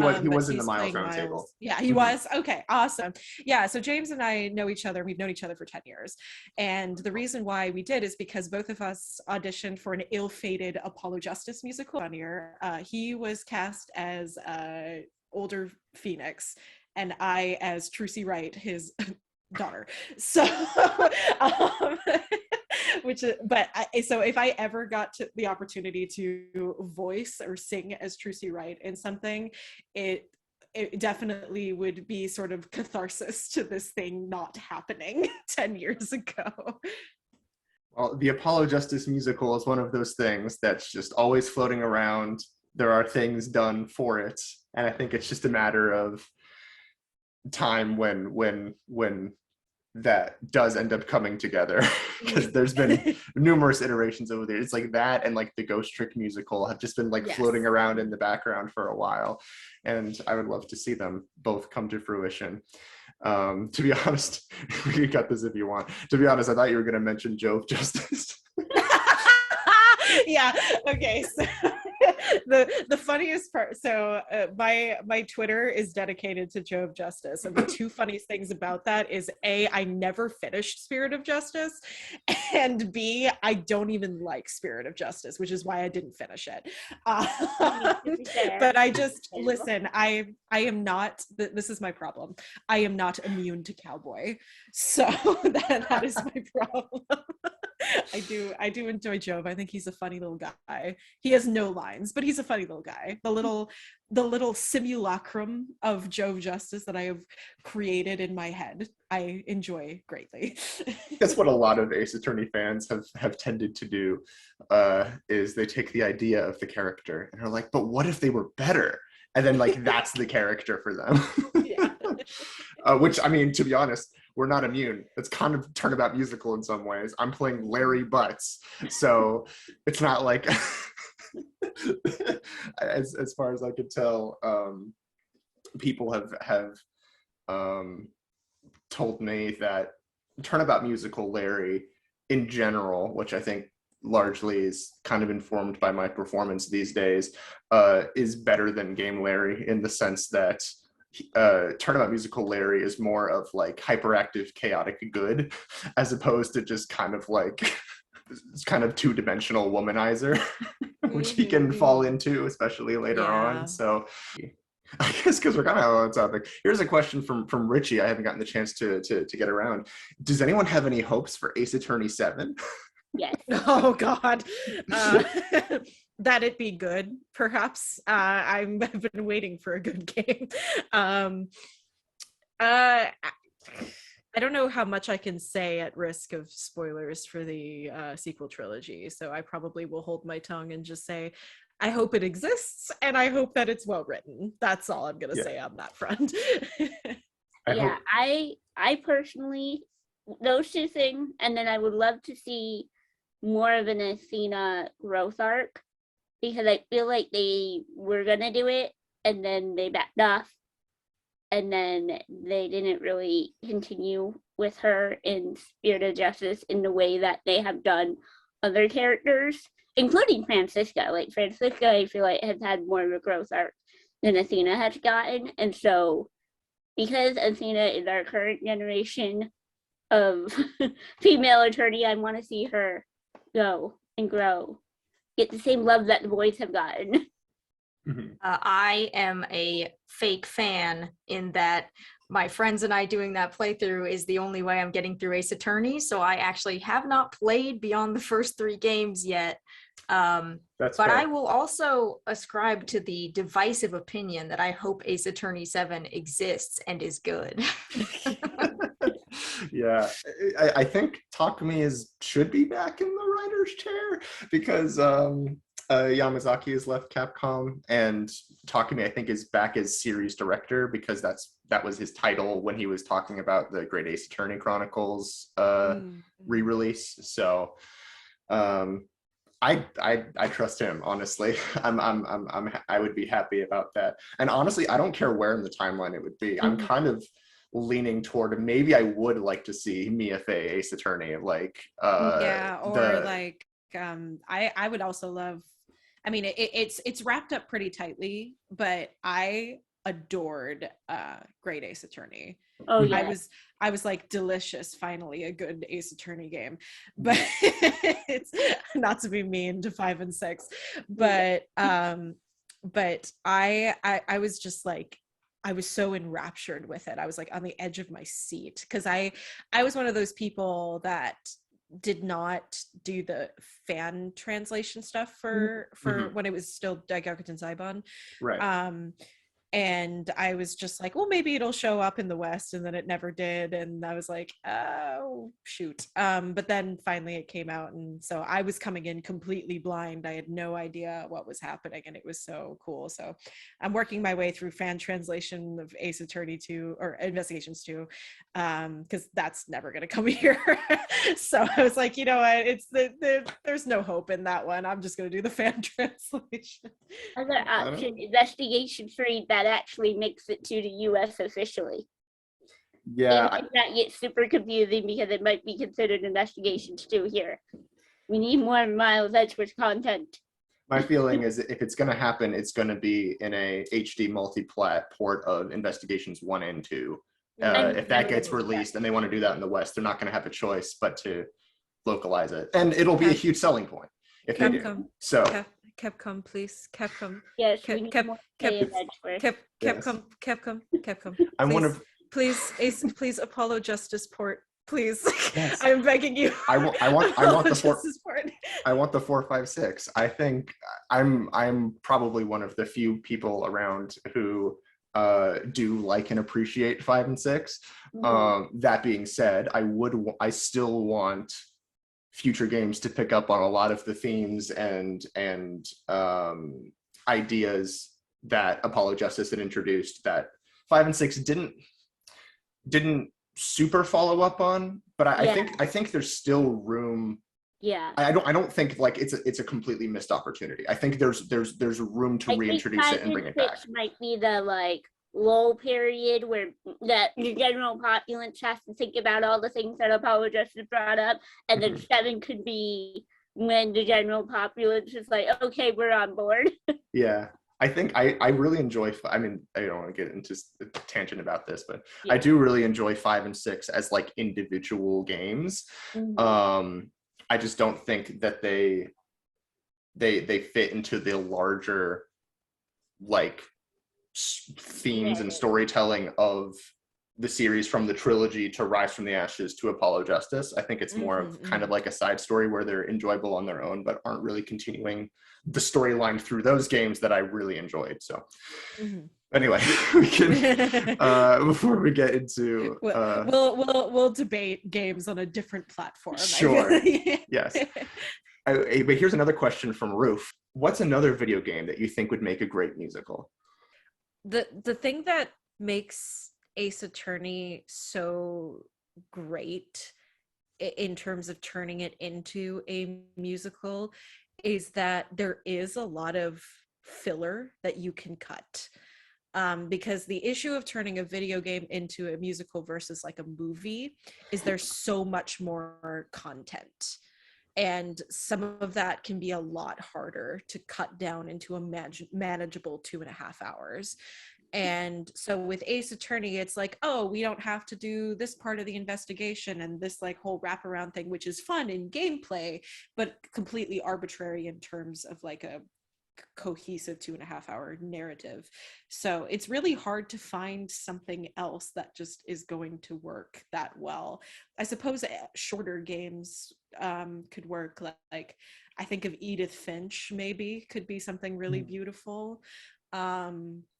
the Miles roundtable. Miles. Yeah, he was. Okay, awesome. Yeah, so James and I know each other. We've known each other for 10 years. And the reason why we did is because both of us auditioned for an ill-fated Apollo Justice musical on here. He was cast as older Phoenix, and I as Trucy Wright, his daughter. So so if I ever got to the opportunity to voice or sing as Trucy Wright in something, it definitely would be sort of catharsis to this thing not happening 10 years ago. Well, the Apollo Justice musical is one of those things that's just always floating around. There are things done for it, and I think it's just a matter of time when that does end up coming together, because there's been numerous iterations over there. It's like that and like the Ghost Trick musical have just been like floating around in the background for a while, and I would love to see them both come to fruition. To be honest, you got this if you want. To be honest, I thought you were going to mention Jove Justice. Yeah, okay, so the funniest part, so my Twitter is dedicated to Jove Justice, and the two funniest things about that is A, I never finished Spirit of Justice, and B, I don't even like Spirit of Justice, which is why I didn't finish it. But I just, listen, I am not, this is my problem, I am not immune to cowboy, so that is my problem. I do enjoy Jove. I think he's a funny little guy. He has no lines, but he's a funny little guy. The little simulacrum of Jove Justice that I have created in my head, I enjoy greatly. That's what a lot of Ace Attorney fans have tended to do, is they take the idea of the character and are like, but what if they were better? And then like that's the character for them. Which, I mean, to be honest, we're not immune. It's kind of Turnabout Musical in some ways. I'm playing Larry Butts, so it's not like as far as I could tell, people have told me that Turnabout Musical Larry in general, which I think largely is kind of informed by my performance these days, is better than Game Larry in the sense that Turnabout Musical Larry is more of like hyperactive, chaotic good, as opposed to just kind of like kind of two-dimensional womanizer, which he can fall into, especially later on. So I guess because we're kind of on topic, here's a question from Richie. I haven't gotten the chance to get around. Does anyone have any hopes for Ace Attorney 7? Yes. Oh God, that it be good, perhaps. I've been waiting for a good game. I don't know how much I can say at risk of spoilers for the sequel trilogy, so I probably will hold my tongue and just say I hope it exists and I hope that it's well written. That's all I'm gonna say on that front. I personally, those two things, and then I would love to see more of an Athena growth arc, because I feel like they were gonna do it and then they backed off, and then they didn't really continue with her in Spirit of Justice in the way that they have done other characters, including Francisca. Like Francisca, I feel like has had more of a growth arc than Athena has gotten, and so because Athena is our current generation of female attorney, I want to see her go and grow, get the same love that the boys have gotten. I am a fake fan in that my friends and I doing that playthrough is the only way I'm getting through Ace Attorney. So I actually have not played beyond the first 3 games yet. But fair. I will also ascribe to the divisive opinion that I hope Ace Attorney 7 exists and is good. Yeah, I think Takumi should be back in the writer's chair, because Yamazaki has left Capcom, and Takumi, I think, is back as series director, because that was his title when he was talking about the Great Ace Attorney Chronicles re-release. So I trust him, honestly. I would be happy about that. And honestly, I don't care where in the timeline it would be. I'm kind of leaning toward maybe I would like to see Mia Fey Ace Attorney, like I would also love, I mean, it's wrapped up pretty tightly, but I adored Great Ace Attorney. Oh yeah. I was like, delicious, finally a good Ace Attorney game. But it's not to be mean to 5 and 6, but I was just like, I was so enraptured with it. I was like on the edge of my seat, because I was one of those people that did not do the fan translation stuff for when it was still Daigakuten Saiban. Right. And I was just like, well, maybe it'll show up in the West, and then it never did. And I was like, oh, shoot. But then finally it came out. And so I was coming in completely blind. I had no idea what was happening, and it was so cool. So I'm working my way through fan translation of Ace Attorney 2 or Investigations 2, because that's never going to come here. So I was like, you know what? There's no hope in that one. I'm just going to do the fan translation. Other option, Investigation 3, that actually makes it to the US officially. Yeah. It might not get super confusing because it might be considered Investigations 2 here. We need more Miles Edgeworth content. My feeling is if it's going to happen, it's going to be in a HD multi-plat port of Investigations 1 and 2. If that gets released and they want to do that in the West, they're not going to have a choice but to localize it. And it'll be a huge selling point if they do. So Capcom, please. Capcom. Yes, we need more Capcom. I'm one of. Please, Ace, please, Apollo Justice port, please. Yes. I'm begging you. I want the 4. I want the 456. I think I'm probably one of the few people around who do like and appreciate 5 and 6. That being said, I still want future games to pick up on a lot of the themes and ideas that Apollo Justice had introduced that 5 and 6 didn't super follow up on, but I think there's still room. Yeah. I don't think like it's a completely missed opportunity. I think there's room to reintroduce it and bring it back. Might be the like lull period where the general populace has to think about all the things that Apollo Justice brought up, and then 7 could be when the general populace is like, okay, we're on board. Yeah, I think I really enjoy, I mean, I don't want to get into a tangent about this, but Yeah. I do really enjoy 5 and 6 as like individual games. I just don't think that they fit into the larger like themes and storytelling of the series, from the trilogy to Rise from the Ashes to Apollo Justice. I think it's more of kind of like a side story where they're enjoyable on their own, but aren't really continuing the storyline through those games that I really enjoyed. So anyway, we can before we get into we'll debate games on a different platform. Sure. Yes. But here's another question from Roof. What's another video game that you think would make a great musical? The thing that makes Ace Attorney so great in terms of turning it into a musical is that there is a lot of filler that you can cut. Because the issue of turning a video game into a musical versus like a movie is there's so much more content. And some of that can be a lot harder to cut down into a manageable 2.5 hours. And so with Ace Attorney, it's like, oh, we don't have to do this part of the investigation and this like whole wraparound thing, which is fun in gameplay, but completely arbitrary in terms of like a cohesive 2.5 hour narrative. So it's really hard to find something else that just is going to work that well. I suppose shorter games could work. Like I think of Edith Finch maybe could be something really beautiful,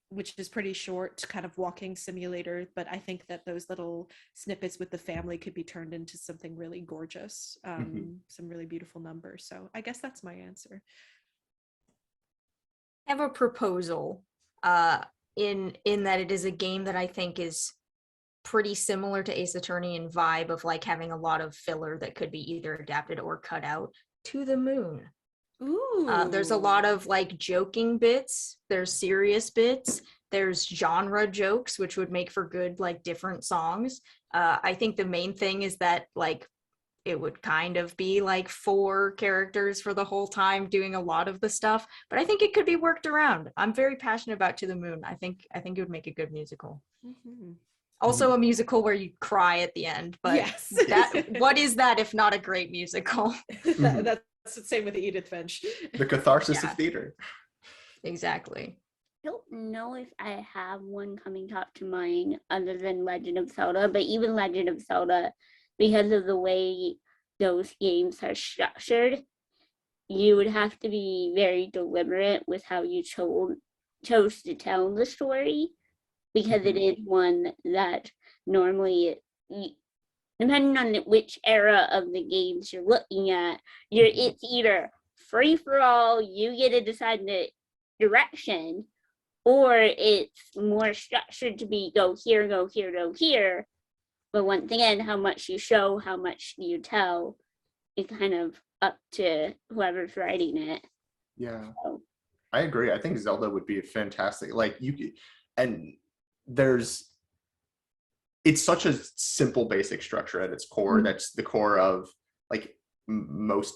which is pretty short, kind of walking simulator, but I think that those little snippets with the family could be turned into something really gorgeous, some really beautiful numbers. So I guess that's my answer. I have a proposal in that it is a game that I think is pretty similar to Ace Attorney in vibe of like having a lot of filler that could be either adapted or cut out. To the Moon. Ooh. There's a lot of like joking bits, there's serious bits, there's genre jokes, which would make for good like different songs. I think the main thing is that like it would kind of be like 4 characters for the whole time doing a lot of the stuff, but I think it could be worked around. I'm very passionate about To the Moon. I think it would make a good musical. Also a musical where you cry at the end, but yes. What is that if not a great musical? That's the same with Edith Finch. The catharsis of theater. Exactly. I don't know if I have one coming top to mind other than Legend of Zelda, but even Legend of Zelda, because of the way those games are structured, you would have to be very deliberate with how you chose to tell the story, because it is one that normally, depending on which era of the games you're looking at, it's either free for all, you get to decide the direction, or it's more structured to be go here, go here, go here. But once again, how much you show, how much you tell, is kind of up to whoever's writing it. Yeah, so. I agree. I think Zelda would be a fantastic, like it's such a simple basic structure at its core. That's the core of like most,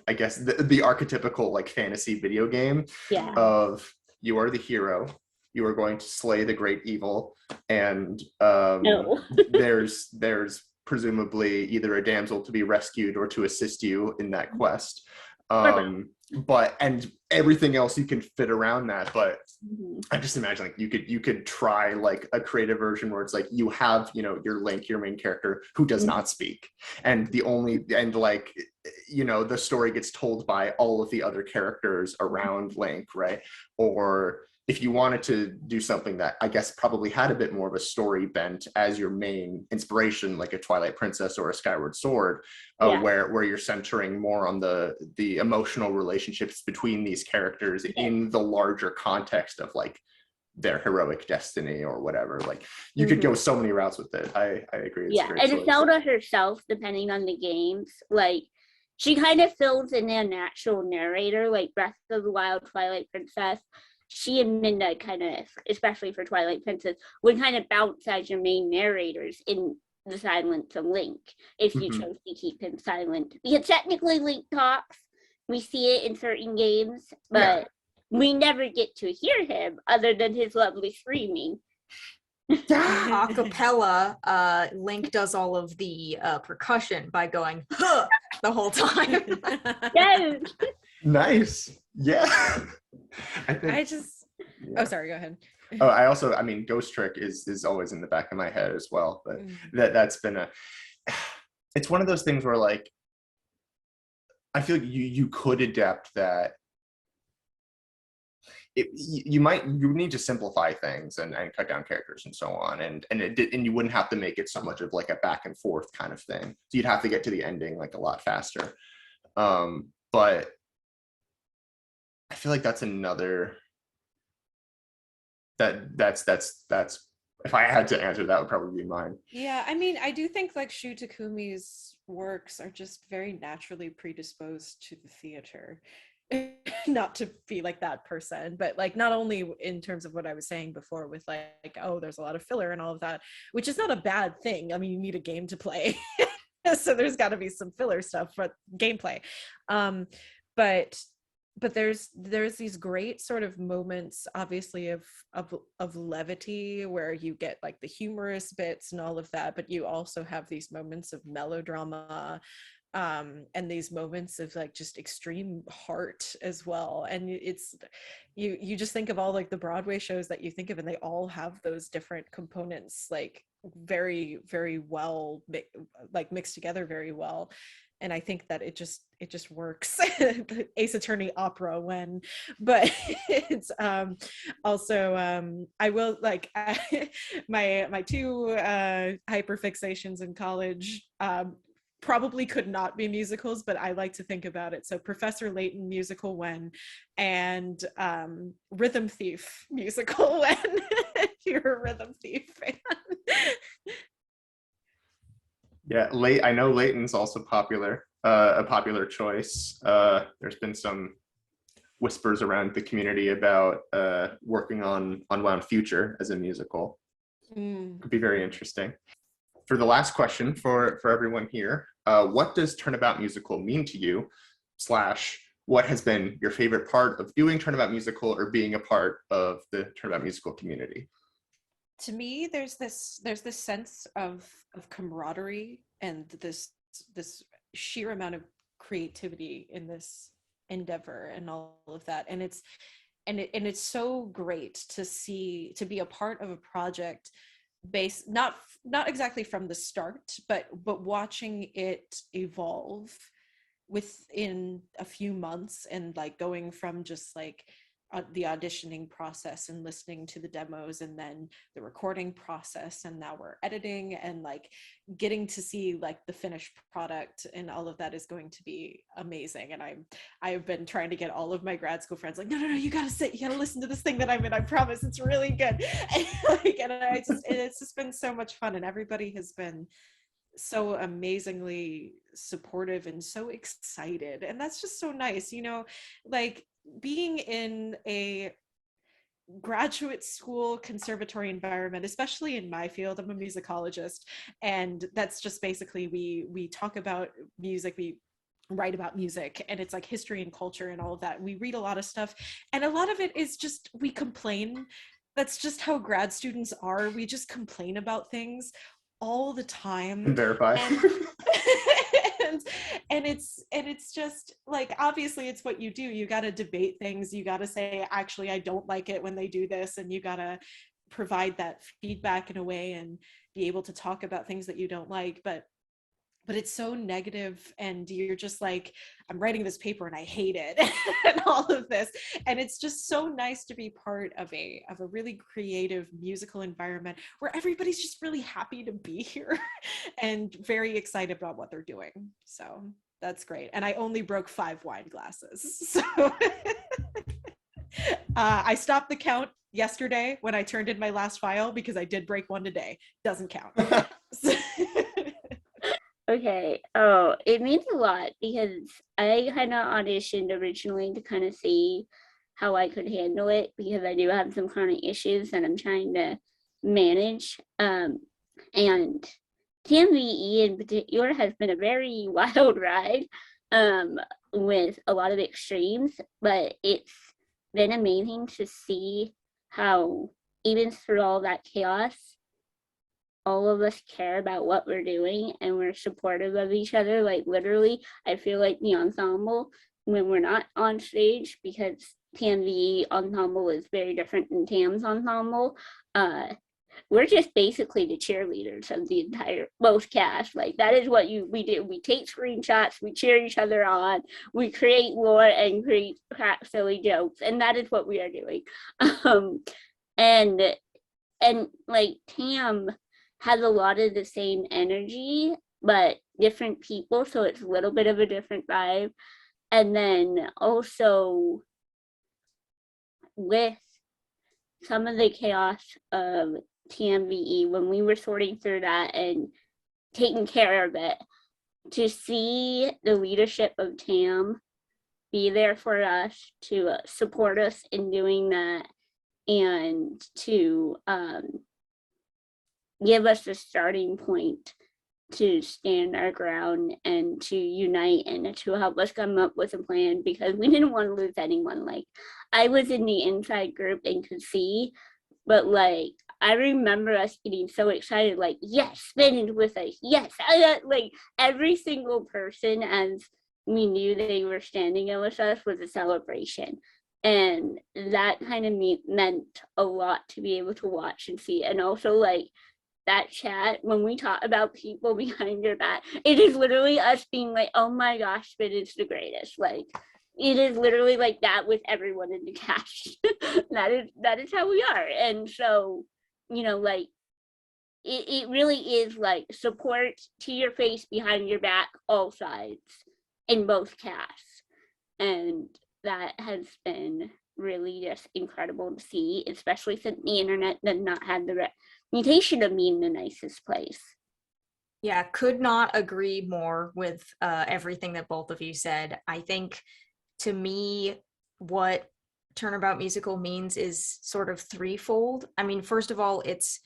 I guess, the archetypical like fantasy video game of you are the hero, you are going to slay the great evil, and there's presumably either a damsel to be rescued or to assist you in that quest. And everything else you can fit around that. But I just imagine like you could try like a creative version where it's like you have, your Link, your main character, who does not speak, and like the story gets told by all of the other characters around Link, right? Or if you wanted to do something that I guess probably had a bit more of a story bent as your main inspiration, like a Twilight Princess or a Skyward Sword, where you're centering more on the emotional relationships between these characters in the larger context of like their heroic destiny or whatever. Like you could go so many routes with it. I agree. It's a great choice. Zelda herself, depending on the games, like she kind of fills in a natural narrator, like Breath of the Wild, Twilight Princess. She and Minda kind of, especially for Twilight Princess, would kind of bounce as your main narrators in the silence of Link, if you chose to keep him silent. Because technically Link talks, we see it in certain games, but we never get to hear him other than his lovely screaming. Acapella, Link does all of the percussion by going huh, the whole time. Yes. Nice. Yeah. I think. Oh, sorry, go ahead. Oh, I mean, Ghost Trick is always in the back of my head as well. But that's been it's one of those things where like, I feel like you could adapt that. You need to simplify things and cut down characters and so on, and you wouldn't have to make it so much of like a back and forth kind of thing. So you'd have to get to the ending like a lot faster. But I feel like that's another that's if I had to answer, that would probably be mine. Yeah, I mean, I do think like Shu Takumi's works are just very naturally predisposed to the theater. Not to be like that person, but like not only in terms of what I was saying before with like, oh, there's a lot of filler and all of that, which is not a bad thing. I mean, you need a game to play. So there's got to be some filler stuff, but gameplay. But there's these great sort of moments, obviously, of levity where you get like the humorous bits and all of that, but you also have these moments of melodrama, and these moments of like just extreme heart as well. And it's you just think of all like the Broadway shows that you think of, and they all have those different components like very, very well like mixed together very well. And I think that it just works. Ace Attorney opera when, but it's also I will like my two hyperfixations in college probably could not be musicals, but I like to think about it. So Professor Layton musical when, and Rhythm Thief musical when. If you're a Rhythm Thief fan. Yeah, I know Layton's also popular, a popular choice. There's been some whispers around the community about working on Unwound Future as a musical. Could be very interesting. For the last question for everyone here, what does Turnabout Musical mean to you? / what has been your favorite part of doing Turnabout Musical or being a part of the Turnabout Musical community? To me, there's this sense of camaraderie and this sheer amount of creativity in this endeavor and all of that. And it's so great to be a part of a project based not exactly from the start, but watching it evolve within a few months, and like going from just like the auditioning process and listening to the demos, and then the recording process, and now we're editing, and like getting to see like the finished product, and all of that is going to be amazing. And I've been trying to get all of my grad school friends like, no, you gotta listen to this thing that I'm in, I promise it's really good. And it's just been so much fun, and everybody has been so amazingly supportive and so excited, and that's just so nice, like being in a graduate school conservatory environment, especially in my field. I'm a musicologist, and that's just basically we talk about music, we write about music, and it's like history and culture and all of that. We read a lot of stuff, and a lot of it is just we complain. That's just how grad students are. We just complain about things all the time. And verify. And it's just like, obviously it's what you do. You got to debate things. You got to say, actually, I don't like it when they do this. And you got to provide that feedback in a way and be able to talk about things that you don't like. But it's so negative, and you're just like, I'm writing this paper and I hate it and all of this. And it's just so nice to be part of a really creative musical environment where everybody's just really happy to be here and very excited about what they're doing. So that's great. And I only broke 5 wine glasses. So I stopped the count yesterday when I turned in my last file, because I did break one today. Doesn't count. Okay. Oh, it means a lot because I kind of auditioned originally to kind of see how I could handle it, because I do have some chronic issues that I'm trying to manage. And TMVE in particular has been a very wild ride with a lot of extremes, but it's been amazing to see how even through all that chaos, all of us care about what we're doing and we're supportive of each other. Like literally, I feel like the ensemble, when we're not on stage, because TMVE ensemble is very different than TAAAM's ensemble, we're just basically the cheerleaders of the entire both cast. Like that is what we do. We take screenshots, we cheer each other on, we create lore and create silly jokes, and that is what we are doing. And like TAAAM has a lot of the same energy, but different people, so it's a little bit of a different vibe. And then also with some of the chaos of TMVE, when we were sorting through that and taking care of it, to see the leadership of TAAAM be there for us, to support us in doing that, and to give us a starting point to stand our ground and to unite and to help us come up with a plan, because we didn't want to lose anyone. Like I was in the inside group and could see, but like I remember us getting so excited, like yes, Spin is with us, yes, like every single person, as we knew they were standing with us, was a celebration. And that kind of meant a lot to be able to watch and see. And also like that chat, when we talk about people behind your back, it is literally us being like, oh my gosh, Spin is the greatest. Like it is literally like that with everyone in the cast. that is how we are. And so, you know, like it really is like support to your face, behind your back, all sides in both casts. And that has been really just incredible to see, especially since the internet did not have the reputation of being the nicest place. Yeah, could not agree more with everything that both of you said. I think to me, what Turnabout Musical means is sort of threefold. I mean, first of all, it's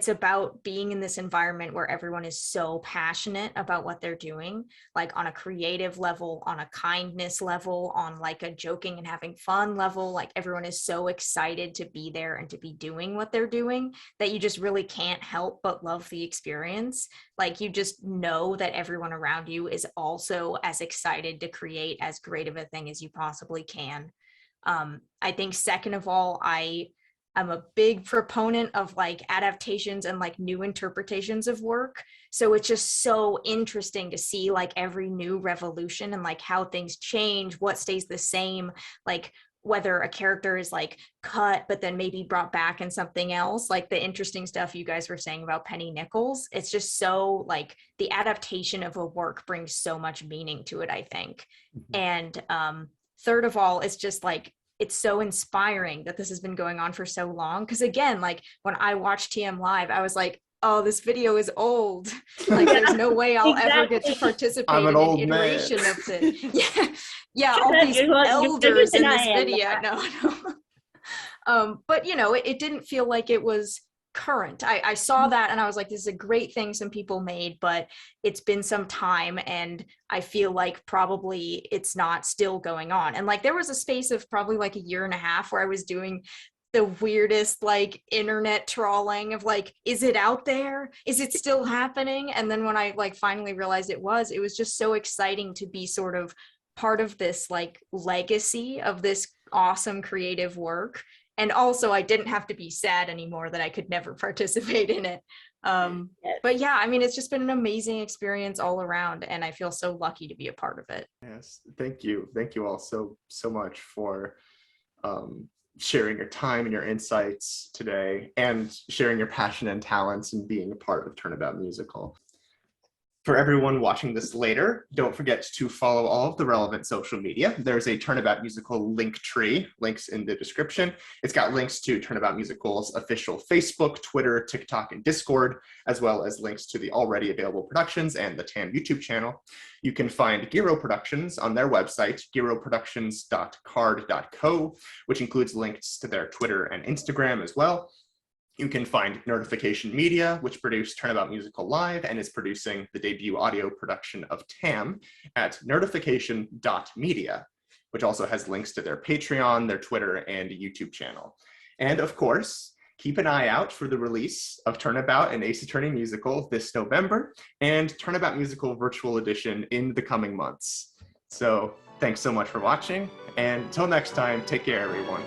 about being in this environment where everyone is so passionate about what they're doing, like on a creative level, on a kindness level, on like a joking and having fun level. Like everyone is so excited to be there and to be doing what they're doing that you just really can't help but love the experience. Like you just know that everyone around you is also as excited to create as great of a thing as you possibly can. I think second of all, I'm a big proponent of like adaptations and like new interpretations of work. So it's just so interesting to see like every new revolution and like how things change, what stays the same, like whether a character is like cut, but then maybe brought back in something else, like the interesting stuff you guys were saying about Penny Nichols. It's just so like the adaptation of a work brings so much meaning to it, I think. And third of all, it's just like, it's so inspiring that this has been going on for so long. Because again, like when I watched TM Live, I was like, oh, this video is old. Like there's no way I'll ever get to participate in an iteration of the all these elders in this video. No. But you know, it didn't feel like it was current. I saw that and I was like, this is a great thing some people made, but it's been some time and I feel like probably it's not still going on. And like there was a space of probably like a year and a half where I was doing the weirdest like internet trawling of like, is it out there? Is it still happening? And then when I like finally realized it was just so exciting to be sort of part of this like legacy of this awesome creative work. And also I didn't have to be sad anymore that I could never participate in it. But yeah, I mean, it's just been an amazing experience all around and I feel so lucky to be a part of it. Yes, thank you. Thank you all so much for sharing your time and your insights today and sharing your passion and talents and being a part of Turnabout Musical. For everyone watching this later, don't forget to follow all of the relevant social media. There's a Turnabout Musical link tree, links in the description. It's got links to Turnabout Musical's official Facebook, Twitter, TikTok, and Discord, as well as links to the already available productions and the TAAAM YouTube channel. You can find Giro Productions on their website, giroproductions.card.co, which includes links to their Twitter and Instagram as well. You can find Notification Media, which produced Turnabout Musical Live and is producing the debut audio production of TAAAM at notification.media. which also has links to their Patreon, their Twitter, and YouTube channel. And of course, keep an eye out for the release of Turnabout and Ace Attorney Musical this November, and Turnabout Musical Virtual Edition in the coming months. So thanks so much for watching, and until next time, take care, everyone.